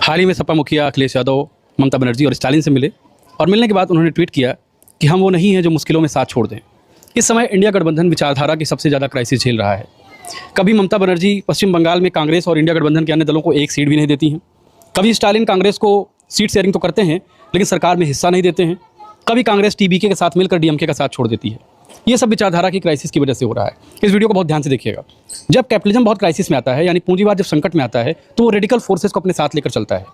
हाल ही में सपा मुखिया अखिलेश यादव ममता बनर्जी और स्टालिन से मिले और मिलने के बाद उन्होंने ट्वीट किया कि हम वो नहीं हैं जो मुश्किलों में साथ छोड़ दें। इस समय इंडिया गठबंधन विचारधारा की सबसे ज़्यादा क्राइसिस झेल रहा है। कभी ममता बनर्जी पश्चिम बंगाल में कांग्रेस और इंडिया गठबंधन के अन्य दलों को एक सीट भी नहीं देती हैं। कभी स्टालिन कांग्रेस को सीट शेयरिंग तो करते हैं लेकिन सरकार में हिस्सा नहीं देते हैं। कभी कांग्रेस टीबीके के साथ मिलकर डीएमके का साथ छोड़ देती है। ये सब विचारधारा की क्राइसिस की वजह से हो रहा है। इस वीडियो को बहुत ध्यान से देखिएगा। जब कैपिटलिज्म बहुत क्राइसिस में आता है, यानी पूंजीवाद जब संकट में आता है, तो वो रेडिकल फोर्सेस को अपने साथ लेकर चलता है।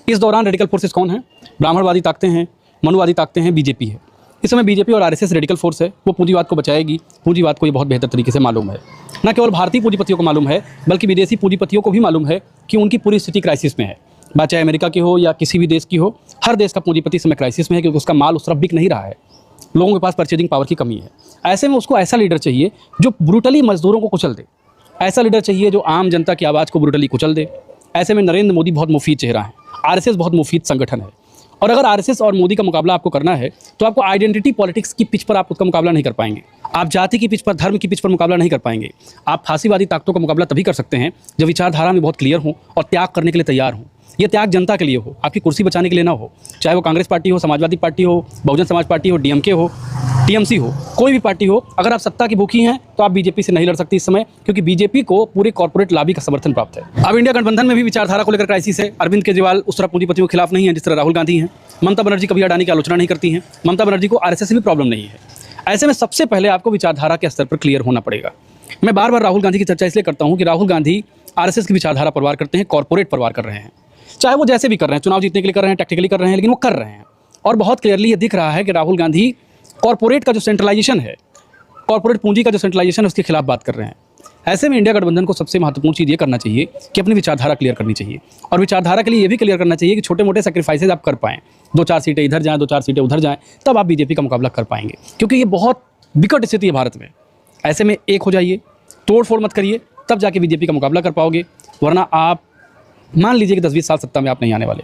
इस दौरान रेडिकल फोर्सेस कौन है? ब्राह्मणवादी ताकतें हैं, मनुवादी ताकतें हैं, बीजेपी है। इस समय बीजेपी और आरएसएस रेडिकल फोर्स है, वो पूंजीवाद को बचाएगी। पूंजीवाद को ये बहुत बेहतर तरीके से मालूम है। न केवल भारतीय पूंजीपतियों को मालूम है, बल्कि विदेशी पूंजीपतियों को भी मालूम है कि उनकी पूरी स्थिति क्राइसिस में है। बात चाहे अमेरिका की हो या किसी भी देश की हो, हर देश का पूंजीपति समय क्राइसिस में है, क्योंकि उसका माल उस तरफ बिक नहीं रहा है। लोगों के पास परचेजिंग पावर की कमी है। ऐसे में उसको ऐसा लीडर चाहिए जो ब्रूटली मजदूरों को कुचल दे। ऐसा लीडर चाहिए जो आम जनता की आवाज़ को ब्रूटली कुचल दे। ऐसे में नरेंद्र मोदी बहुत मुफीद चेहरा है। आरएसएस बहुत मुफीद संगठन है। और अगर आरएसएस और मोदी का मुकाबला आपको करना है तो आपको आइडेंटिटी पॉलिटिक्स की पिच पर आप उसका मुकाबला नहीं कर पाएंगे। आप जाति की पिच पर, धर्म की पिच पर मुकाबला नहीं कर पाएंगे। आप फांसीवादी ताकतों का मुकाबला तभी कर सकते हैं जब विचारधारा में बहुत क्लियर हों और त्याग करने के लिए तैयार हों। ये त्याग जनता के लिए हो, आपकी कुर्सी बचाने के लिए ना हो। चाहे वो कांग्रेस पार्टी हो, समाजवादी पार्टी हो, बहुजन समाज पार्टी हो, डीएमके हो, टीएमसी हो, कोई भी पार्टी हो। अगर आप सत्ता की भूखी हैं तो आप बीजेपी से नहीं लड़ सकती इस समय, क्योंकि बीजेपी को पूरे कॉर्पोरेट लॉबी का समर्थन प्राप्त है। अब इंडिया गठबंधन में भी विचारधारा को लेकर क्राइसिस है। अरविंद केजरीवाल उस तरह पूंजीपतियों के खिलाफ नहीं है जिस तरह राहुल गांधी हैं। ममता बनर्जी कभी अडानी की आलोचना नहीं करती हैं। ममता बनर्जी को आरएसएस से भी प्रॉब्लम नहीं है। ऐसे में सबसे पहले आपको विचारधारा के स्तर पर क्लियर होना पड़ेगा। मैं बार बार राहुल गांधी की चर्चा इसलिए करता हूँ कि राहुल गांधी आरएसएस की विचारधारा परवार करते हैं, कॉर्पोरेट परवार कर रहे हैं। चाहे वो जैसे भी कर रहे हैं, चुनाव जीतने के लिए कर रहे हैं, टैक्टिकली कर रहे हैं, लेकिन वो कर रहे हैं। और बहुत क्लियरली ये दिख रहा है कि राहुल गांधी कॉर्पोरेट का जो सेंट्रलाइजेशन है, कॉर्पोरेट पूंजी का जो सेंट्रलाइजेशन है, उसके खिलाफ बात कर रहे हैं। ऐसे में इंडिया गठबंधन को सबसे महत्वपूर्ण चीज़ ये करना चाहिए कि अपनी विचारधारा क्लियर करनी चाहिए। और विचारधारा के लिए ये भी क्लियर करना चाहिए कि छोटे मोटे सेक्रीफाइसेज आप कर पाएँ। 2-4 सीटें इधर जाएँ, 2-4 सीटें उधर जाएँ, तब आप बीजेपी का मुकाबला कर पाएंगे। क्योंकि ये बहुत विकट स्थिति है भारत में। ऐसे में एक हो जाइए, तोड़ फोड़ मत करिए, तब जाके बीजेपी का मुकाबला कर पाओगे। वरना आप मान लीजिए कि 10-20 साल सत्ता में आप नहीं आने वाले।